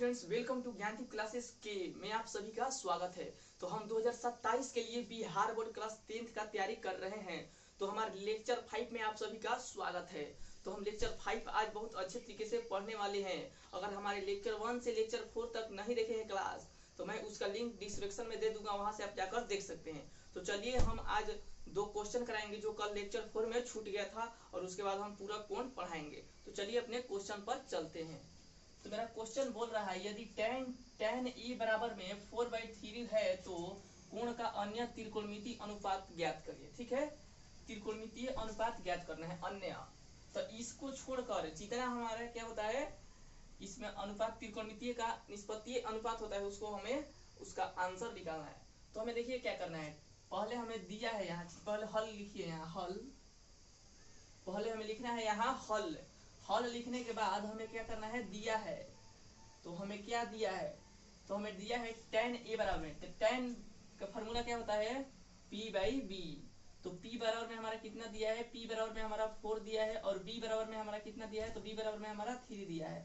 Friends, welcome to Gyandeep classes के में आप सभी का स्वागत है। तो हम 2027 के लिए बिहार बोर्ड क्लास 10th का तैयारी कर रहे हैं। तो हमारे लेक्चर 5 में आप सभी का स्वागत है। तो हम लेक्चर 5 आज बहुत अच्छे तरीके से पढ़ने वाले हैं। अगर हमारे लेक्चर 1 से लेक्चर 4 तक नहीं देखे हैं क्लास, तो मैं उसका लिंक डिस्क्रिप्शन में दे दूंगा, वहां से आप जाकर देख सकते हैं। तो चलिए हम आज 2 क्वेश्चन कराएंगे जो कल लेक्चर 4 में छूट गया था, और उसके बाद हम पूरा कोण पढ़ाएंगे। तो चलिए अपने क्वेश्चन पर चलते हैं। तो मेरा क्वेश्चन बोल रहा है, यदि tan e बराबर में 4/3 है तो कोण का अन्य त्रिकोणमितीय अनुपात ज्ञात करिए। ठीक है, त्रिकोणमितीय अनुपात ज्ञात करना है अन्य। तो इसको छोड़कर जितना हमारा क्या होता है, इसमें अनुपात त्रिकोणमितीय का निष्पत्तीय अनुपात होता है, उसको हमें उसका आंसर निकालना है। तो हमें देखिए क्या करना है। पहले हमें दिया है यहाँ, पहले हल लिखिए यहाँ हल। पहले हमें लिखना है यहाँ हल। हल लिखने के बाद हमें क्या करना है, दिया है। तो हमें क्या दिया है, तो हमें दिया है tan a बराबर में, तो tan का फॉर्मूला क्या होता है, p/b। तो p बराबर में हमारा कितना दिया है, p बराबर में हमारा 4 दिया है, और b बराबर में हमारा कितना दिया है, तो b बराबर में हमारा 3 दिया है।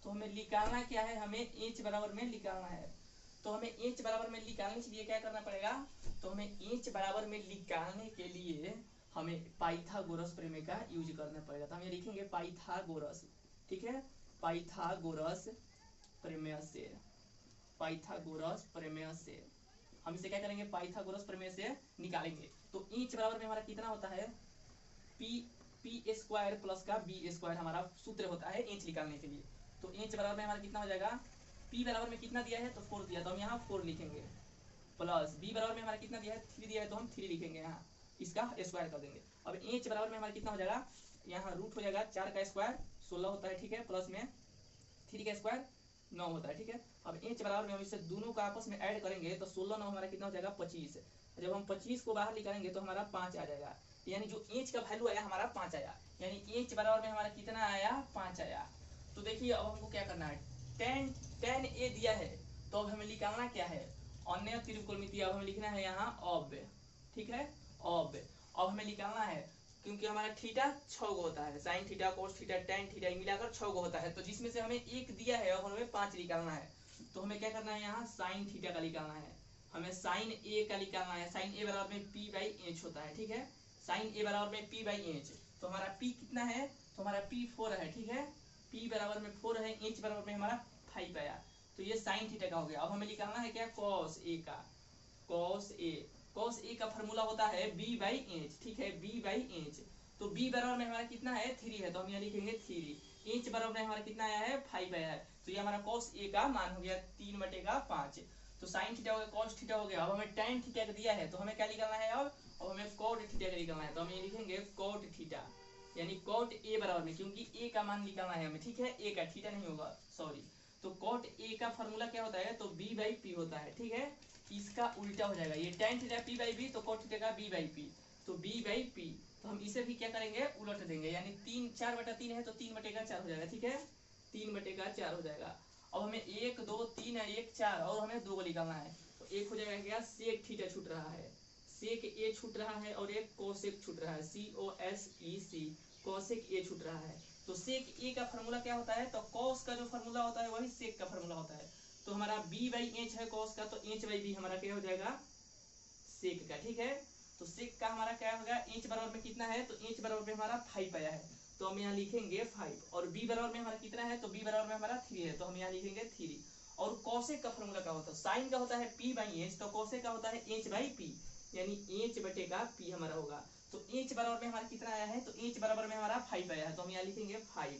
तो हमें निकालना क्या है, हमें h बराबर में निकालना है। तो हमें h बराबर में निकालने के लिए क्या करना पड़ेगा, तो हमें h बराबर में निकालने के लिए हमें पाइथागोरस प्रमेय का यूज करना पड़ेगा। तो हम ये लिखेंगे पाइथागोरस। ठीक है, पाइथागोरस प्रमेय से, पाइथागोरस प्रमेय से हम इसे क्या करेंगे, पाइथागोरस प्रमेय से निकालेंगे। तो इंच बराबर में हमारा कितना होता है, पी स्क्वायर प्लस का बी स्क्वायर हमारा सूत्र होता है इंच निकालने के लिए। तो इंच बराबर में हमारा कितना हो जाएगा, पी बराबर में कितना दिया है, तो 4 दिया, तो हम यहाँ 4 लिखेंगे, प्लस बी बराबर में हमारा कितना दिया है, 3 दिया है, तो हम 3 लिखेंगे, यहाँ इसका स्क्वायर कर देंगे। अब इंच बराबर में हमारा कितना हो जाएगा, यहाँ रूट हो जाएगा 4 का स्क्वायर 16 होता है। ठीक है, प्लस में 3 का स्क्वायर 9 होता है। ठीक है, अब इंच बराबर में हम इसे दोनों का आपस में ऐड करेंगे तो 16 9 हमारा कितना हो जाएगा 25। जब हम 25 को बाहर निकालेंगे तो हमारा 5 आ जाएगा, यानी जो इंच का वैल्यू आया हमारा 5 आया, यानी इंच बराबर में हमारा कितना आया, 5 आया। तो देखिए अब हमको क्या करना है, tan a दिया है, तो अब हमें निकालना क्या है, अन्य त्रिकोणमितीय। अब हमें लिखना है यहाँ अब। ठीक है, अब हमें निकालना है, क्योंकि हमारा थीटा 6 गो होता है, sine theta cos theta tan theta मिलाकर 6 गो होता है। तो जिसमें से हमें 1 दिया है और हमें 5 निकालना है। तो हमें क्या करना है, यहाँ साइन थीटा का निकालना है, हमें साइन ए का निकालना है। साइन ए बराबर में p/h होता है। ठीक है, साइन ए बराबर में p/h। तो हमारा p कितना है, तो हमारा p 4 है। ठीक है, p बराबर में 4 है, इंच बराबर में हमारा 5 आया। तो ये साइन थीटा का हो गया। अब हमें निकालना है क्या, कॉस ए का। कॉस ए का फॉर्मूला होता है b/h। ठीक है, b/h। तो b बराबर में हमारा कितना है, 3 है, तो हम यहाँ लिखेंगे 3। इंच बराबर में हमारा कितना आया है, 5 आया है। तो ये हमारा कॉस ए का मान हो गया 3/5। तो साइन थीटा हो गया, कॉस थीटा हो गया। अब हमें टैन थीटा का दिया है, तो हमें क्या निकालना है, अब हमें कॉट थीटा का निकालना है। तो हम ये लिखेंगे कॉट थीटा, यानी कॉट ए बराबर में, क्योंकि ए का मान निकालना है हमें। ठीक है, ए का, थीटा नहीं होगा, सॉरी। तो कॉट ए का फॉर्मूला क्या होता है, तो b/p होता है। ठीक है, इसका उल्टा हो जाएगा, ये tan थीटा p/b, तो cot थीटा का b/p, तो b/p। तो हम इसे भी क्या करेंगे, उलट देंगे, यानी 4/3 है तो 3/4 हो जाएगा। ठीक है, 3/4 हो जाएगा। अब हमें 1 2 3 है, 1 4, और हमें 2 को निकालना है। तो एक हो जाएगा क्या, सेक थीटा छूट रहा है, सेक ए छूट रहा है, और एक कोसेक छूट रहा है, COSEC, कोसेक ए छूट रहा है। तो सेक ए का फॉर्मूला क्या होता है, तो कॉस का जो फॉर्मूला होता है वही सेक का फॉर्मूला होता है। तो हमारा b/h है कॉस का, तो h/b हमारा क्या हो जाएगा, सेक का। ठीक है, तो सेक का हमारा क्या होगा, इंच बराबर में कितना है, तो इंच बराबर में हमारा 5 आया है, तो हम यहाँ लिखेंगे 5। और b बराबर में हमारा कितना है, तो b बराबर में हमारा 3 है, तो हम यहाँ लिखेंगे 3। और कॉसेक का फॉर्मूला क्या होता है, साइन का होता है p/h, तो कॉसेक का होता है h/p, यानी h/p हमारा होगा। तो h बराबर में हमारा कितना आया है, तो h बराबर में हमारा 5 आया है, तो हम यहाँ लिखेंगे 5।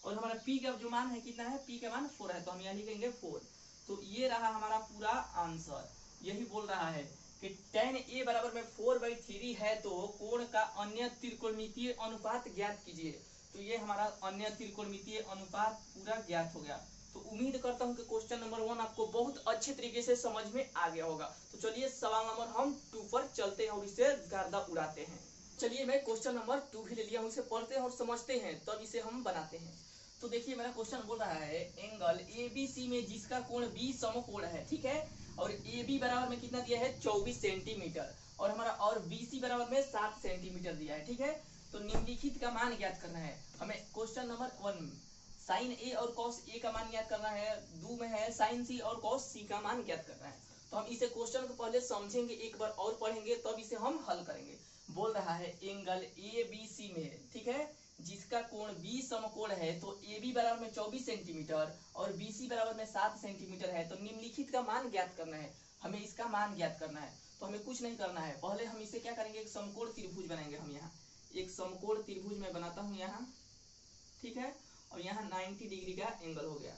और हमारा p का जो मान है कितना है, p का मान 4 है, तो हम यहाँ लिखेंगे 4। तो ये रहा हमारा पूरा आंसर। यही बोल रहा है कि tan a बराबर में 4/3 है तो कोण का अन्य त्रिकोणमितीय अनुपात ज्ञात कीजिए। तो ये हमारा अन्य त्रिकोणमितीय अनुपात पूरा ज्ञात हो गया। तो उम्मीद करता हूँ कि क्वेश्चन नंबर 1 आपको बहुत अच्छे तरीके से समझ में आ गया होगा। तो चलिए सवाल नंबर हम 2 पर चलते हैं और इसे गर्दा उड़ाते हैं। चलिए मैं क्वेश्चन नंबर 2 भी ले लिया हूँ, इसे पढ़ते हैं और समझते हैं, तब इसे हम बनाते हैं। तो देखिए मेरा क्वेश्चन बोल रहा है, एंगल ABC में जिसका कोण B समकोण है। ठीक है, और AB बराबर में कितना दिया है, 24 सेंटीमीटर, और हमारा और BC बराबर में 7 सेंटीमीटर दिया है। ठीक है, तो निम्नलिखित का मान ज्ञात करना है हमें। क्वेश्चन नंबर 1, साइन ए और कॉस ए का मान ज्ञात करना है, दो में है साइन सी और कॉस सी का मान ज्ञात करना है। तो हम इसे क्वेश्चन को पहले समझेंगे, एक बार और पढ़ेंगे, तब इसे हम हल करेंगे। बोल रहा है एंगल ए बी सी में, ठीक है, जिसका कोण बी समकोण है, तो ए बी बराबर में 24 सेंटीमीटर और बी सी बराबर में 7 सेंटीमीटर है, तो निम्नलिखित का मान ज्ञात करना है। हमें इसका मान ज्ञात करना है, तो हमें कुछ नहीं करना है, पहले हम इसे क्या करेंगे, एक समकोण त्रिभुज बनाएंगे। हम यहाँ एक समकोण त्रिभुज में बनाता हूँ यहाँ, ठीक है, और यहाँ 90 डिग्री का एंगल हो गया,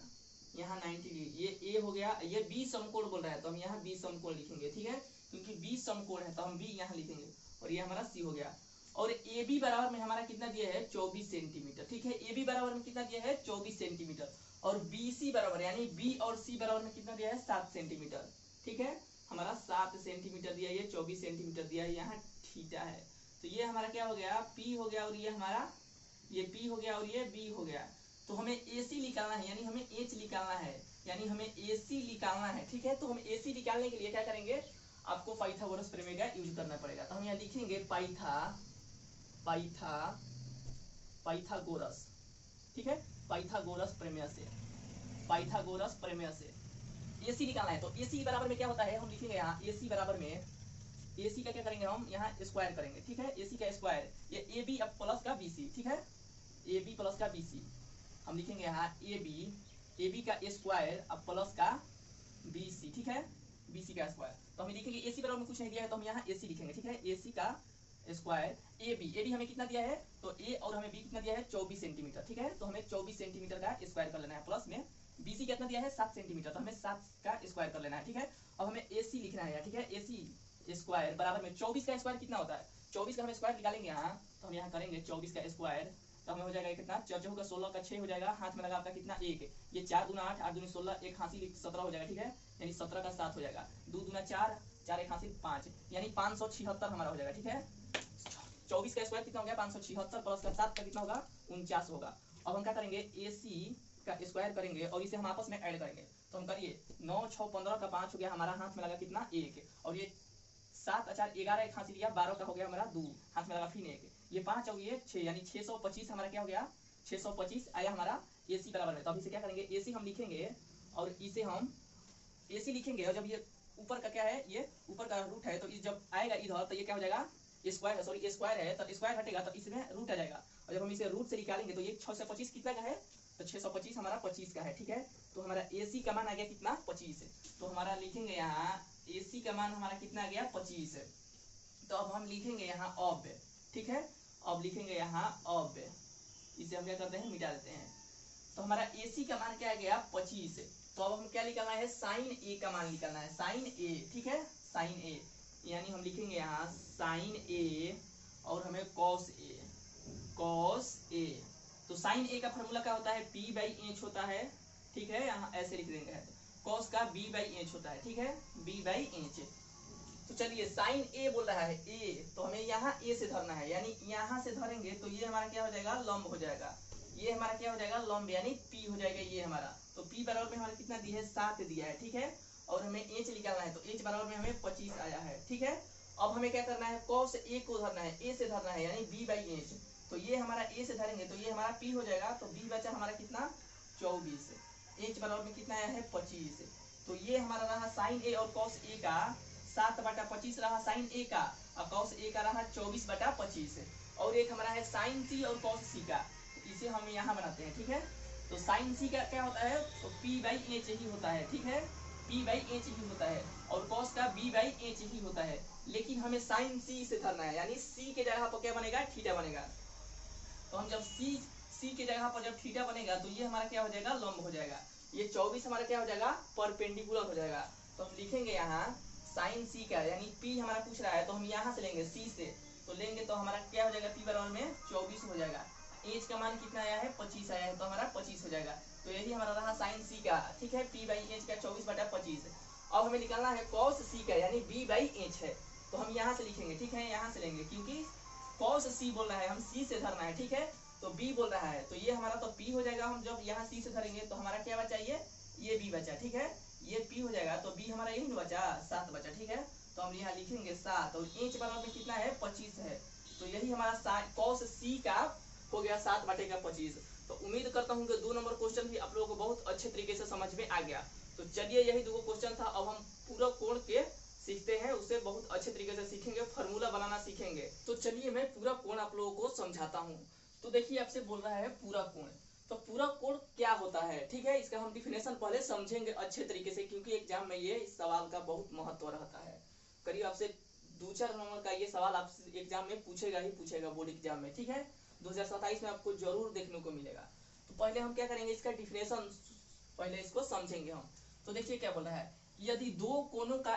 यहाँ 90 डिग्री, ये ए हो गया, ये बी समकोण बोल रहा है तो हम यहाँ बी समकोण लिखेंगे, ठीक है, क्योंकि बी समकोण है तो हम बी यहाँ लिखेंगे, और ये हमारा सी हो गया। और ए बी बराबर में हमारा कितना दिया है, 24 सेंटीमीटर, ठीक है, ए बी बराबर में कितना दिया है, 24 सेंटीमीटर, और बी सी बराबर यानी बी और सी बराबर में कितना दिया है, 7 सेंटीमीटर, ठीक है, हमारा 7 सेंटीमीटर दिया, ये 24 सेंटीमीटर दिया है, यहाँ थीटा है, तो ये हमारा क्या हो गया, पी हो गया, और ये हमारा ये पी हो गया, और ये बी हो गया। तो हमें AC निकालना है, यानी हमें H निकालना है, यानी हमें AC निकालना है, ठीक है। तो हम AC निकालने के लिए क्या करेंगे, आपको पाइथागोरस प्रमेय का यूज करना पड़ेगा। तो हम यहाँ लिखेंगे पाइथागोरस, ठीक है, पाइथागोरस प्रमेय से AC निकालना है। तो AC बराबर में क्या होता है, हम लिखेंगे यहाँ AC बराबर में, AC का क्या करेंगे, हम यहाँ स्क्वायर करेंगे, ठीक है, AC का स्क्वायर, ये AB अब प्लस का BC, ठीक है, AB प्लस का BC, हम लिखेंगे यहाँ AB का स्क्वायर अब प्लस का BC, ठीक है, BC का स्क्वायर। तो हम लिखेंगे AC बराबर में कुछ नहीं दिया है, तो हम यहाँ AC लिखेंगे, ठीक है, AC का स्क्वायर AB हमें कितना दिया है, तो A और हमें B कितना दिया है, 24 सेंटीमीटर, ठीक है, तो हमें 24 सेंटीमीटर का स्क्वायर कर लेना है, प्लस में BC कितना दिया है, 7 सेंटीमीटर, तो हमें 7 का स्क्वायर कर लेना है, ठीक है। अब हमें AC लिखना है, ठीक है, AC स्क्वायर बराबर में 24 का स्क्वायर कितना होता है, 24 का हम स्क्वायर निकालेंगे यहाँ, तो हम यहाँ करेंगे 24 का स्क्वायर, तो हमें हो जाएगा कितना, 4 होगा 16 का 6 हो जाएगा, हाथ में लगा आपका कितना 1, ये 4 दूना 8, 8 दूनी 16, एक हासिल 17 हो जाएगा, ठीक है, यानी 17 का 7 हो जाएगा, 2 दूना 4, 4 एक हासिल 5, यानी 576 हमारा हो जाएगा, ठीक है। 24 का स्क्वायर कितना हो गया, 576 प्लस का 7 का कितना होगा, 49 होगा। अब हम क्या करेंगे, AC का स्क्वायर करेंगे और इसे हम आपस में ऐड करेंगे, तो हम करिए 9 6 15 का 5 हो गया, हमारा हाथ में लगा कितना 1, और ये 7 4 11 एक हासिल लिया, 12 का हो गया हमारा 2, हाथ में लगा फिर 1, ये 5 और ये 6, यानी 625 हमारा क्या हो गया, 625 आया हमारा AC बराबर में। तो अब इसे क्या करेंगे, AC हम लिखेंगे, और इसे हम AC लिखेंगे, और जब ये ऊपर का क्या है, ये ऊपर का रूट है, तो इस जब आएगा इधर तो ये क्या हो जाएगा, स्क्वायर, सॉरी स्क्वायर है, तो स्क्वायर हटेगा तो इसमें रूट आ जाएगा, और जब हम इसे रूट से निकालेंगे तो ये 625 कितना का है, तो 625 हमारा 25 का है, ठीक है। तो हमारा AC का मान आ गया कितना, 25, तो हमारा लिखेंगे यहाँ AC का मान हमारा कितना आ गया, 25। तो अब हम लिखेंगे यहाँ अब, ठीक है, अब लिखेंगे यहाँ अब, इसे हम क्या करते हैं, मिटा देते हैं। तो हमारा AC का मान क्या आ गया, 25। तो अब हम क्या निकालना है, साइन A का मान निकालना है, साइन A, ठीक है, साइन A, यानी हम लिखेंगे यहाँ साइन A, और हमें कॉस A। तो साइन A का फॉर्मूला क्या होता है, P/H होता है, ठीक है, यहाँ ऐसे लिख देंगे, कॉस का B/H होता है, ठीक है, B/H। तो चलिए साइन A बोल रहा है A, तो हमें यहाँ A से धरना है, यानी यहाँ से धरेंगे तो ये हमारा क्या हो जाएगा, लंब हो जाएगा, ये हमारा क्या हो जाएगा, लंब, यानी P हो जाएगा ये हमारा। तो P बराबर में हमारा कितना दिया है, 7 दिया है, ठीक है, और हमें H निकालना है, तो H बराबर में हमें 25 आया है, ठीक है। अब हमें क्या करना है, कॉस A को धरना है, A से धरना है, यानी B/H। तो ये हमारा A से धरेंगे तो ये हमारा P हो जाएगा, तो B बचा हमारा कितना, 24, H बराबर में कितना आया है, 25। तो ये हमारा रहा साइन A और कॉस A का 7/25 रहा साइन A का, और कॉस A का रहा 24/25, और एक हमारा है साइन C और कॉस C का, इसे हम यहाँ बनाते हैं, ठीक है। तो साइन C का क्या होता है, तो P/H ही होता है, ठीक है, P/H ही होता है, और कॉस का B/H ही होता है, लेकिन हमें साइन C से धरना है, यानी C के जगह पर क्या बनेगा, थीटा बनेगा। तो हम जब C के जगह पर जब थीटा बनेगा तो ये हमारा क्या हो जाएगा, लंब हो जाएगा, ये 24 हमारा क्या हो जाएगा, परपेंडिकुलर हो जाएगा। तो हम लिखेंगे यहाँ साइन C का, यानी P हमारा पूछ रहा है, तो हम यहाँ से लेंगे C से, तो लेंगे तो हमारा क्या हो जाएगा, P बराबर में 24 हो जाएगा, H का मान कितना आया है, 25 आया है, तो हमारा 25 हो जाएगा। तो यही हमारा रहा साइन C का, ठीक है, P/H का 24/25। अब हमें निकालना है कॉस C का, यानी B/H है, तो हम यहाँ से लिखेंगे, ठीक है, यहाँ से लेंगे, क्योंकि कॉस C बोल रहा है, हम C से धरना है, ठीक है, तो B बोल रहा है, तो ये हमारा तो P हो जाएगा। हम जब यहाँ C से धरेंगे तो हमारा क्या बचा, ये B बचा, ठीक है, ये P हो जाएगा, तो B हमारा यही बचा, 7 बचा, ठीक है। तो हम यहाँ लिखेंगे 7, और H बराबर में कितना है, 25 है, तो यही हमारा कॉस C का हो गया 7/25। तो उम्मीद करता हूँ कि 2 नंबर क्वेश्चन भी आप लोगों को बहुत अच्छे तरीके से समझ में आ गया। तो चलिए यही 2 क्वेश्चन था, अब हम पूरक कोण के सीखते हैं, उसे बहुत अच्छे तरीके से सीखेंगे, फार्मूला बनाना सीखेंगे। तो चलिए मैं पूरक कोण आप लोगों को समझाता हूँ। तो देखिए आपसे बोल रहा है पूरक कोण, तो पूरक कोण क्या होता है, ठीक है, इसका हम डिफिनेशन पहले समझेंगे अच्छे तरीके से, क्योंकि एग्जाम में ये इस सवाल का बहुत महत्व रहता है। करीब आपसे 2-4 नंबर का ये सवाल आपसे एग्जाम में पूछेगा ही पूछेगा, बोर्ड एग्जाम में, ठीक है, 2027 में आपको जरूर देखने को मिलेगा। तो पहले हम क्या करेंगे, इसका डिफिनेशन पहले इसको समझेंगे हम। तो देखिए क्या बोल रहा है, यदि दो कोणों का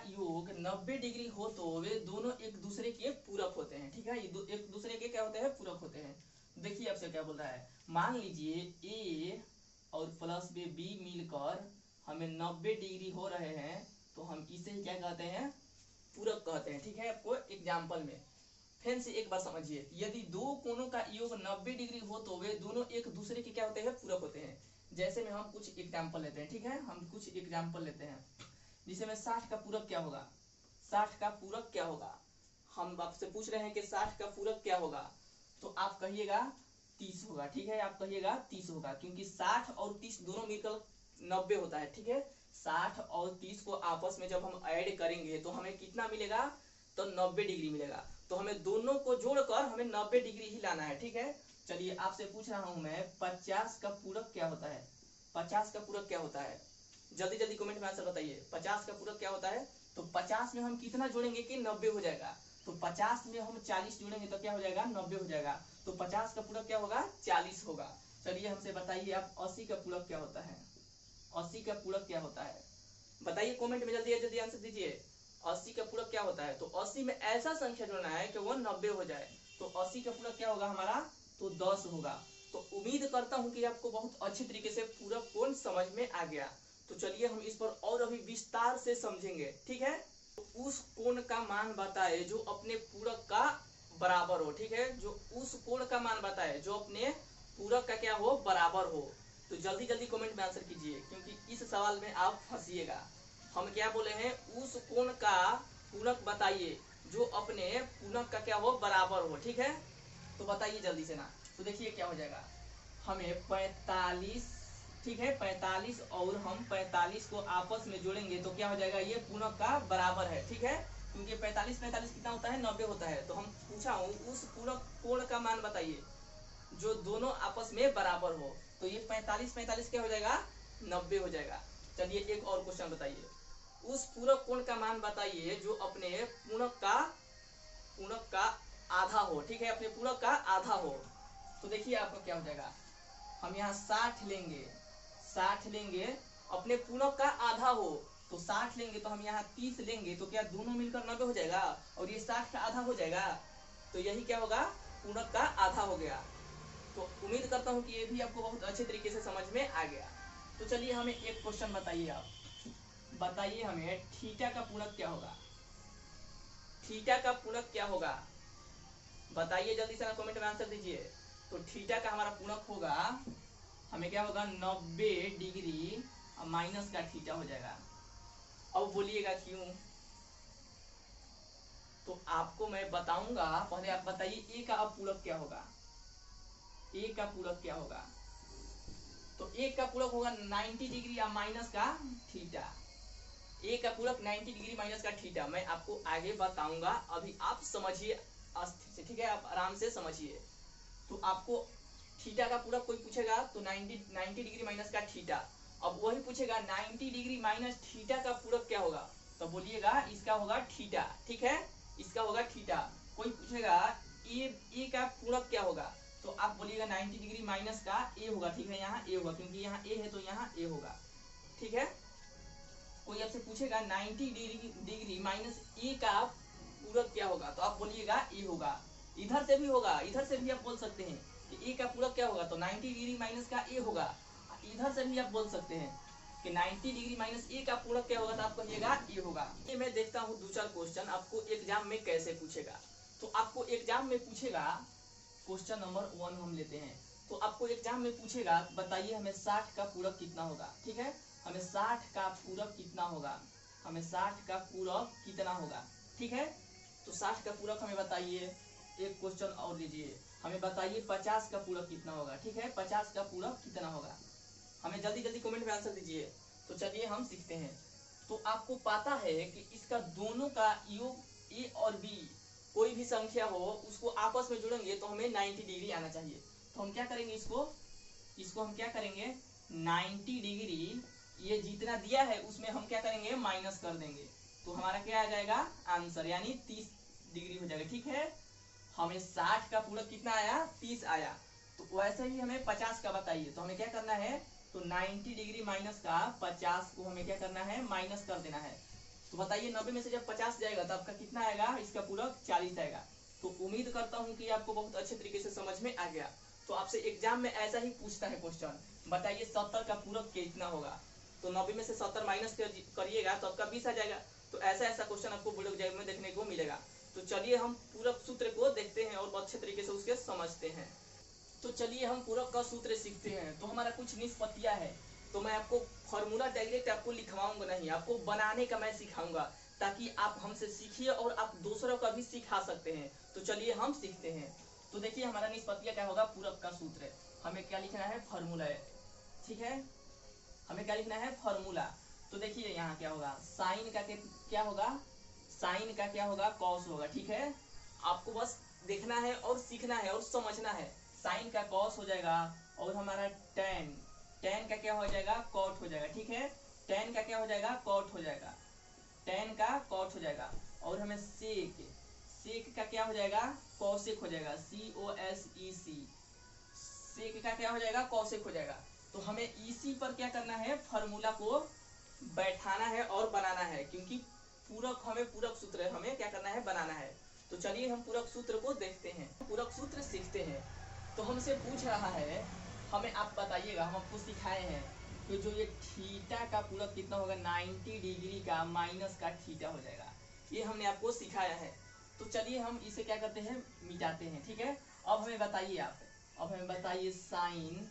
योग 90 डिग्री हो तो वे दोनों एक दूसरे के पूरक होते हैं, ठीक है, एक दूसरे के क्या होते हैं, पूरक होते हैं। देखिए आपसे क्या बोल रहा है, मान लीजिए ए और प्लस बी मिलकर हमें 90 डिग्री हो रहे हैं, तो हम इसे क्या कहते हैं, पूरक कहते हैं, ठीक है। आपको एग्जाम्पल में फिर से एक बार समझिए, यदि दो कोणों का योग 90 डिग्री हो तो वे दोनों एक दूसरे के क्या होते हैं, पूरक होते हैं। जैसे में हम कुछ एग्जाम्पल लेते हैं, ठीक है, हम कुछ एग्जाम्पल लेते हैं। जिसे में 60 का पूरक क्या होगा, 60 का पूरक क्या होगा, हम आपसे पूछ रहे हैं कि 60 का पूरक क्या होगा, तो आप कहिएगा 30 होगा, ठीक है, आप कहिएगा 30 होगा, क्योंकि 60 और 30 दोनों मिलकर 90 होता है, ठीक है। 60 और 30 को आपस में जब हम ऐड करेंगे तो हमें कितना मिलेगा, तो 90 डिग्री मिलेगा। तो हमें दोनों को जोड़कर हमें 90 डिग्री ही लाना है, ठीक है। चलिए आपसे पूछ रहा हूं मैं, 50 का पूरक क्या होता है, 50 का पूरक क्या होता है, जल्दी जल्दी कमेंट में आंसर बताइए, 50 का पूरक क्या होता है। तो 50 में हम कितना जोड़ेंगे कि 90 हो जाएगा, तो 50 में हम 40 जोड़ेंगे तो क्या हो जाएगा, 90 हो जाएगा। तो 50 का पूरक क्या होगा, 40 होगा। चलिए हमसे बताइए आप 80 का पूरक क्या होता है, 80 का पूरक क्या होता है, बताइए कमेंट में जल्दी जल्दी आंसर दीजिए। 80 का पूरक क्या होता है, तो 80 में ऐसा संख्या जोड़ना है कि वो 90 हो जाए। तो 80 का पूरक क्या होगा हमारा, तो 10 होगा। तो उम्मीद करता हूं कि आपको बहुत अच्छी तरीके से पूरक कोण समझ में आ गया। तो चलिए हम इस पर और अभी विस्तार से समझेंगे, ठीक है। तो उस कोण का मान बताए जो अपने पूरक का बराबर हो, ठीक है, जो उस कोण का मान बताए जो अपने पूरक का क्या हो, बराबर हो। तो जल्दी जल्दी कमेंट में आंसर कीजिए, क्योंकि इस सवाल में आप फंसिएगा। हम क्या बोले हैं, उस कोण का पूरक बताइए जो अपने पूरक का क्या हो, बराबर हो, ठीक है। तो बताइए जल्दी से ना। तो देखिए क्या हो जाएगा, हमें 45, ठीक है, 45 और हम 45 को आपस में जोड़ेंगे तो क्या हो जाएगा, ये पूरक का बराबर है, ठीक है, क्योंकि 45 कितना होता है, 90 होता है। तो हम पूछा हूँ उस पूरक कोण का मान बताइए जो दोनों आपस में बराबर हो, तो ये 45 क्या हो जाएगा, 90 हो जाएगा। चलिए एक और क्वेश्चन बताइए, उस पूरक कोण का मान बताइए जो अपने पूरक का आधा हो, ठीक है, अपने पूरक का आधा हो। तो देखिए आपका क्या हो जाएगा, हम यहाँ 60 लेंगे, अपने पूरक का आधा हो तो 60 लेंगे, तो हम यहाँ 30 लेंगे, तो क्या दोनों मिलकर 90 हो जाएगा और ये 60 का आधा हो जाएगा। तो यही क्या होगा, पूरक का आधा हो गया। तो उम्मीद करता हूँ कि ये भी आपको बहुत अच्छे तरीके से समझ में आ गया। तो चलिए हमें एक क्वेश्चन बताइए, आप बताइए हमें थीटा का पूरक क्या होगा, थीटा का पूरक क्या होगा, बताइए जल्दी से कमेंट में आंसर दीजिए। तो थीटा का हमारा पूरक होगा, हमें क्या होगा, 90 डिग्री माइनस का थीटा हो जाएगा। अब बोलिएगा क्यों, तो आपको मैं बताऊंगा, पहले आप बताइए ए का अब पूरक क्या होगा, ए का पूरक क्या होगा। तो ए का पूरक होगा 90 डिग्री या माइनस का थीटा, ए का पूरक 90 डिग्री माइनस का थीटा। मैं आपको आगे बताऊंगा, अभी आप समझिए अस्थिर से, ठीक है, आप आराम से समझिए। तो आपको थीटा का पूरक कोई पूछेगा तो 90 डिग्री माइनस का थीटा, अब वही पूछेगा 90 डिग्री माइनस थीटा का पूरक क्या होगा, तो बोलिएगा इसका होगा थीटा, ठीक है, इसका होगा थीटा। कोई पूछेगा ए का पूरक क्या होगा, तो आप बोलिएगा 90 डिग्री माइनस का ए होगा, ठीक है, यहाँ ए होगा, क्योंकि यहाँ ए है तो यहाँ ए होगा, ठीक है। कोई आपसे पूछेगा 90 डिग्री माइनस ए का पूरक क्या होगा, तो आप बोलिएगा ए होगा। इधर से भी होगा, इधर से भी आप बोल सकते हैं कि ए का पूरक क्या होगा, तो 90 डिग्री माइनस का ए होगा। इधर से भी आप बोल सकते हैं कि 90 डिग्री माइनस ए का पूरक क्या होगा, तो आप कहिएगा ए होगा। ये मैं देखता हूँ 2-4 क्वेश्चन आपको एग्जाम में कैसे पूछेगा। तो आपको एग्जाम में पूछेगा, क्वेश्चन नंबर 1 हम लेते हैं। तो आपको एग्जाम में पूछेगा, बताइए हमें 60 का पूरक कितना होगा, ठीक है, हमें 60 का पूरक कितना होगा, हमें 60 का पूरक कितना होगा, ठीक है। तो 60 का पूरक हमें बताइए। एक क्वेश्चन और लीजिए, हमें बताइए 50 का पूरक कितना होगा। ठीक है, 50 का पूरक कितना होगा, हमें जल्दी जल्दी कमेंट में आंसर दीजिए। तो चलिए हम सीखते हैं। तो आपको पता है कि इसका दोनों का योग ए और बी कोई भी संख्या हो उसको आपस में जोड़ेंगे तो हमें 90 डिग्री आना चाहिए। तो हम क्या करेंगे, इसको हम क्या करेंगे 90 डिग्री, ये जितना दिया है उसमें हम क्या करेंगे माइनस कर देंगे, तो हमारा क्या आ जाएगा आंसर, यानी 30 डिग्री हो जाएगा। ठीक है, हमें 60 का पूरक कितना आया 30 आया। तो वैसे ही हमें 50 का बताइए, तो हमें क्या करना है, तो 90 डिग्री माइनस का 50 को हमें क्या करना है माइनस कर देना है। तो बताइए 90 में से जब 50 जाएगा तो आपका कितना आएगा, इसका पूरक 40 आएगा। तो उम्मीद करता हूँ कि आपको बहुत अच्छे तरीके से समझ में आ गया। तो आपसे एग्जाम में ऐसा ही पूछता है क्वेश्चन, बताइए 70 का पूरक कितना होगा, तो 90 में से 70 माइनस करिएगा तो आपका 20 आ जाएगा। तो ऐसा ऐसा क्वेश्चन आपको बोर्ड एग्जाम में देखने को मिलेगा। तो चलिए हम पूरक सूत्र को देखते हैं और अच्छे तरीके से उसके समझते हैं। तो चलिए हम पूरक का सूत्र सीखते हैं। तो हमारा कुछ निष्पत्तियां है, तो मैं आपको फॉर्मूला डायरेक्ट आपको लिखवाऊंगा नहीं, आपको बनाने का मैं सिखाऊंगा ताकि आप हमसे सीखिए और आप दूसरों का भी सिखा सकते हैं। तो चलिए हम सीखते हैं। तो देखिए हमारा निष्पत्तियां क्या होगा, पूरक का सूत्र हमें क्या लिखना है फॉर्मूला है। ठीक है, हमें क्या लिखना है फॉर्मूला। तो देखिए यहाँ क्या होगा, साइन का क्या होगा, साइन का क्या होगा कॉस होगा। ठीक है, आपको बस देखना है और सीखना है और समझना है। साइन का कॉस हो जाएगा और हमारा टेन, टेन का क्या हो जाएगा कॉट हो जाएगा। ठीक है, टेन का क्या हो जाएगा कॉट हो जाएगा, टेन का कॉट हो जाएगा। और हमें सेक, सेक का क्या हो जाएगा कौशिक हो जाएगा, COSEC, सेक का क्या हो जाएगा कौशिक हो जाएगा। तो हमें इसी पर क्या करना है फॉर्मूला को बैठाना है और बनाना है, क्योंकि पूरक हमें पूरक सूत्र हमें क्या करना है बनाना है। तो चलिए हम पूरक सूत्र को देखते हैं, पूरक सूत्र सीखते हैं। तो हमसे पूछ रहा है, हमें आप बताइएगा, हम आपको सिखाए हैं कि जो ये थीटा का पूरक कितना होगा 90 डिग्री का माइनस का थीटा हो जाएगा, ये हमने आपको सिखाया है। तो चलिए हम इसे क्या करते हैं मिटाते हैं। ठीक है, अब हमें बताइए आप, अब हमें बताइए साइन,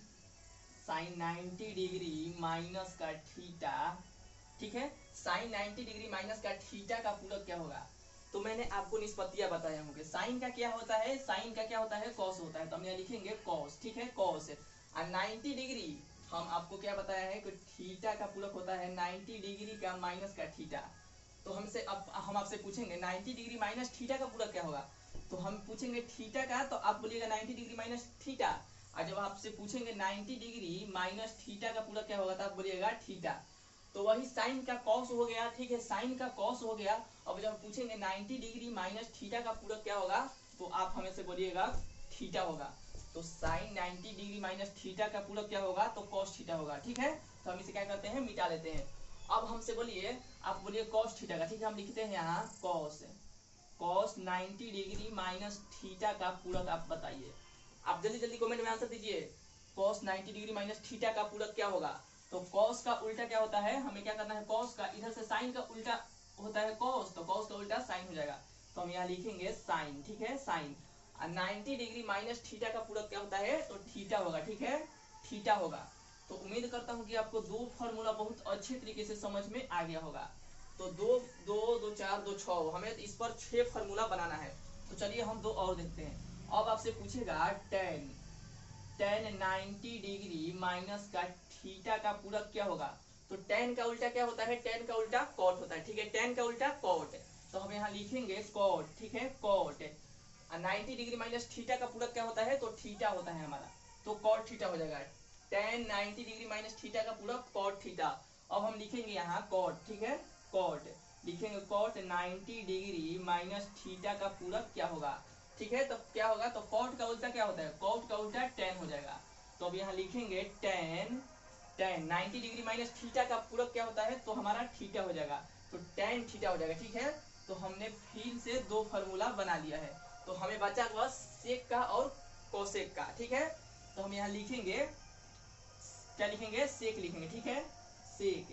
साइन 90 डिग्री माइनस का थीटा। ठीक है, साइन 90 डिग्री माइनस का थीटा का पूरक क्या होगा। तो मैंने आपको निष्पत्तियां बताए होंगे, साइन का क्या होता है, साइन का क्या होता है कॉस होता है, तो हम यहाँ लिखेंगे कॉस। ठीक है, कॉस और 90 डिग्री हम आपको क्या बताया है कि थीटा का पूरक होता है 90 डिग्री का माइनस का थीटा। तो हमसे अब हम आपसे पूछेंगे 90 डिग्री माइनस थीटा का पूरक क्या होगा। तो हम पूछेंगे थीटा का, तो आप बोलिएगा 90 डिग्री माइनस थीटा। और जब आपसे पूछेंगे 90 डिग्री माइनस थीटा का पूरक क्या होगा, तो आप बोलिएगा थीटा। तो वही साइन का कॉस हो गया। ठीक है, साइन का कॉस हो गया। अब जब पूछेंगे 90 डिग्री माइनस थीटा का पूरक क्या होगा, तो आप हमें से बोलिएगा थीटा होगा। तो साइन 90 डिग्री माइनस थीटा का पूरक क्या होगा, तो कॉस थीटा होगा। ठीक है, तो हम इसे क्या करते हैं मिटा लेते हैं। अब हमसे बोलिए, आप बोलिए कॉस थीटा का। ठीक है, हम लिखते हैं यहाँ cos, cos 90 degree minus theta का पूरक आप बताइए। आप जल्दी जल्दी कमेंट में आंसर दीजिए, कॉस 90 डिग्री माइनस थीटा का पूरक क्या होगा। तो कॉस का उल्टा क्या होता है, हमें क्या करना है कॉस का, इधर से साइन का उल्टा होता है कॉस, तो कॉस का उल्टा साइन हो जाएगा। तो हम यहाँ लिखेंगे साइन। ठीक है, साइन 90 डिग्री माइनस थीटा का पूरक क्या होता है, तो थीटा होगा। ठीक है, थीटा होगा। तो उम्मीद करता हूँ कि आपको दो फॉर्मूला बहुत अच्छे तरीके से समझ में आ गया होगा। तो 2 2 2 4 2 6, हमें इस पर 6 फॉर्मूला बनाना है। तो चलिए हम 2 और देखते हैं। अब आपसे पूछेगा टेन, टेन 90 डिग्री माइनस का थीटा का पूरक क्या होगा। तो टेन का उल्टा क्या होता है, टेन का उल्टा कॉट होता है। ठीक है, टेन का उल्टा कॉट, तो हम यहाँ लिखेंगे कॉट। ठीक है, कॉट 90 डिग्री माइनस थीटा का पूरक क्या होता है, तो थीटा होता है हमारा, तो कॉट थीटा हो जाएगा। टेन 90 डिग्री माइनस थीटा का पूरक कॉट थीटा। अब हम लिखेंगे यहाँ कॉट। ठीक है, कॉट लिखेंगे, कॉट 90 डिग्री माइनस थीटा का पूरक क्या होगा। ठीक है, तो क्या होगा, तो कॉट का उल्टा क्या होता है, कॉट का उल्टा टेन हो जाएगा। तो अब यहाँ लिखेंगे ten, ten 90 degree minus theta का पूरक क्या होता है, तो हमारा थीटा हो जाएगा, तो टेन थीटा हो जाएगा। ठीक है, तो हमने फिर से 2 फॉर्मूला बना लिया है। तो हमें बचा बस सेक का और कोसेक का। ठीक है, तो हम यहाँ लिखेंगे, क्या लिखेंगे सेक लिखेंगे। ठीक है, सेक,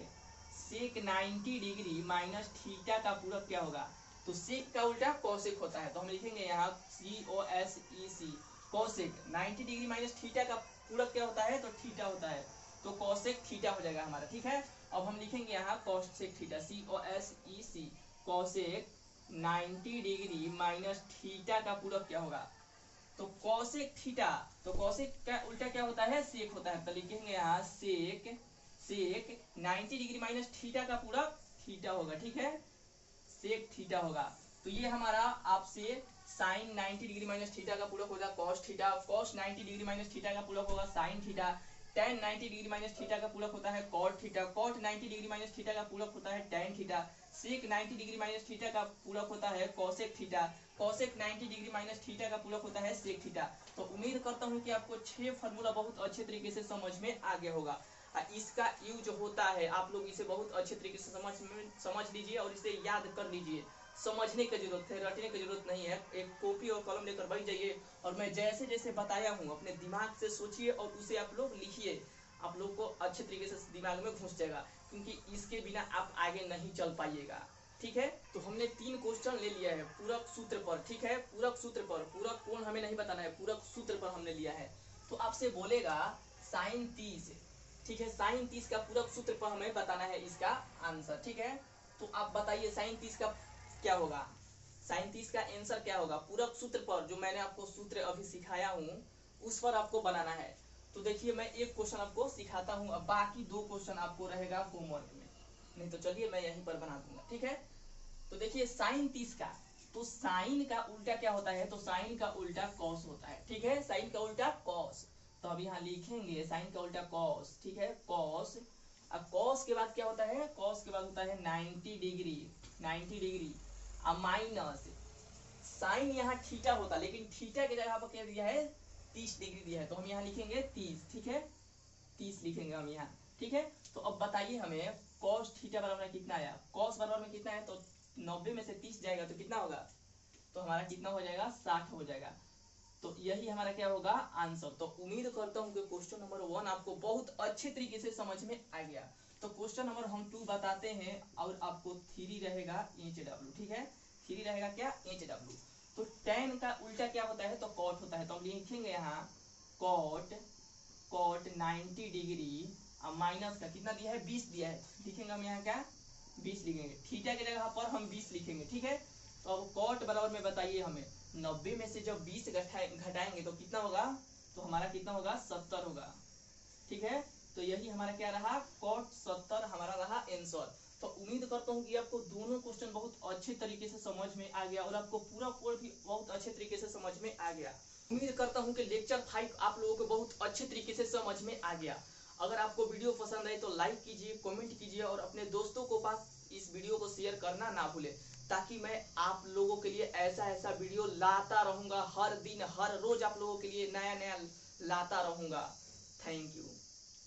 सेक 90 डिग्री माइनस थीटा का पूरक क्या होगा। तो सेक का उल्टा कोसेक होता है, तो हम लिखेंगे यहाँ COSEC, cosec 90 degree minus theta का पूरक क्या होता है, तो थीटा होता है, तो कोसेक थीटा हो जाएगा हमारा। ठीक है, अब हम लिखेंगे यहाँ cosec theta, COSEC, cosec 90 degree minus theta का पूरक क्या होगा। तो कॉसेक थीटा, तो कॉसेक का उल्टा क्या होता है, सेक होता है। तो लिखेंगे यहाँ सेक 90 डिग्री माइनस थीटा का पूरा थीटा होगा, ठीक है, सेक थीटा होगा। तो ये हमारा आपसे साइन 90 डिग्री माइनस थीटा का पूरक होगा cos theta, cos 90 degree minus theta का पूरक होगा sine theta, tan 90 degree minus theta का पूरक होता है cot theta, cot 90 degree minus theta का पूरक होता है tan theta, sec 90 degree minus theta का पूरक होता है cosec theta, cosec 90 degree minus theta का पूरक होता है सेक थीटा। तो उम्मीद करता हूँ कि आपको 6 फार्मूला बहुत अच्छे तरीके से समझ में आ गया होगा। इसका यूज होता है, आप लोग इसे बहुत अच्छे तरीके से समझ लीजिए और इसे याद कर लीजिए। समझने की जरूरत है, रटने की जरूरत नहीं है। एक कॉपी और कलम लेकर बैठ जाइए और मैं जैसे जैसे बताया हूँ अपने दिमाग से सोचिए और उसे आप लोग लिखिए। आप लोग को अच्छे तरीके से दिमाग में घुस जाएगा, क्योंकि इसके बिना आप आगे नहीं चल पाइएगा, ठीक है। तो हमने 3 क्वेश्चन ले लिया है पूरक सूत्र पर, ठीक है, पूरक सूत्र पर, पूरक कोण हमें नहीं बताना है, पूरक सूत्र पर हमने लिया है। तो आपसे बोलेगा साइन 30, ठीक है, साइन 30 का पूरक सूत्र पर हमें बताना है इसका आंसर, ठीक है। तो आप बताइए साइन 30 का क्या होगा, साइन 30 का आंसर क्या होगा। पूरक सूत्र पर जो मैंने आपको सूत्र अभी सिखाया हूँ उस पर आपको बनाना है। तो देखिए मैं एक क्वेश्चन आपको सिखाता हूँ, अब बाकी 2 क्वेश्चन आपको रहेगा होमवर्क में, नहीं तो चलिए मैं यहीं पर बना दूंगा, ठीक है। तो देखिए साइन 30 का, तो साइन का उल्टा क्या होता है, तो साइन का उल्टा कॉस होता है, ठीक है, साइन का उल्टा कॉस। तो अब यहाँ लिखेंगे साइन का उल्टा कॉस, ठीक है, कॉस। अब कॉस के बाद क्या होता है, कॉस के बाद होता है 90 डिग्री अब माइनस साइन, यहाँ थीटा होता है लेकिन थीटा की जगह पर क्या दिया है, 30 डिग्री दिया है। तो हम यहाँ लिखेंगे 30, ठीक है, 30 लिखेंगे हम यहाँ, ठीक है। तो अब बताइए हमें कॉस थीटा बराबर में कितना आया, कॉस बराबर में कितना है, तो 90 में से 30 जाएगा तो कितना होगा, तो हमारा कितना हो जाएगा, 60 हो जाएगा। तो यही हमारा क्या होगा आंसर। तो उम्मीद करता हूँ कि क्वेश्चन नंबर 1 आपको बहुत अच्छे तरीके से समझ में आ गया। तो क्वेश्चन नंबर हम 2 बताते हैं और आपको 3 रहेगा HW, ठीक है, 3 रहेगा क्या, HW। तो tan का उल्टा क्या होता है, तो कॉट होता है। तो हम लिखेंगे यहाँ कॉट 90 डिग्री अब माइनस का कितना दिया है, 20 दिया है, लिखेंगे हम यहाँ क्या, 20 लिखेंगे, थीटा की जगह पर हम 20 लिखेंगे, ठीक है। तो अब कॉट बराबर में बताइए हमें 90 में से जब 20 घटाएंगे तो कितना होगा, तो हमारा कितना होगा, 70 होगा, ठीक है। तो यही हमारा क्या रहा, कॉट 70 हमारा रहा आंसर। तो उम्मीद करता हूँ कि आपको दोनों क्वेश्चन बहुत अच्छे तरीके से समझ में आ गया और आपको पूरा कोड भी बहुत अच्छे तरीके से समझ में आ गया। उम्मीद करता हूँ कि लेक्चर 5 आप लोगों को बहुत अच्छे तरीके से समझ में आ गया। अगर आपको वीडियो पसंद आए तो लाइक कीजिए, कमेंट कीजिए और अपने दोस्तों को पास इस वीडियो को शेयर करना ना भूलें, ताकि मैं आप लोगों के लिए ऐसा वीडियो लाता रहूंगा, हर दिन हर रोज आप लोगों के लिए नया लाता रहूंगा। Thank you.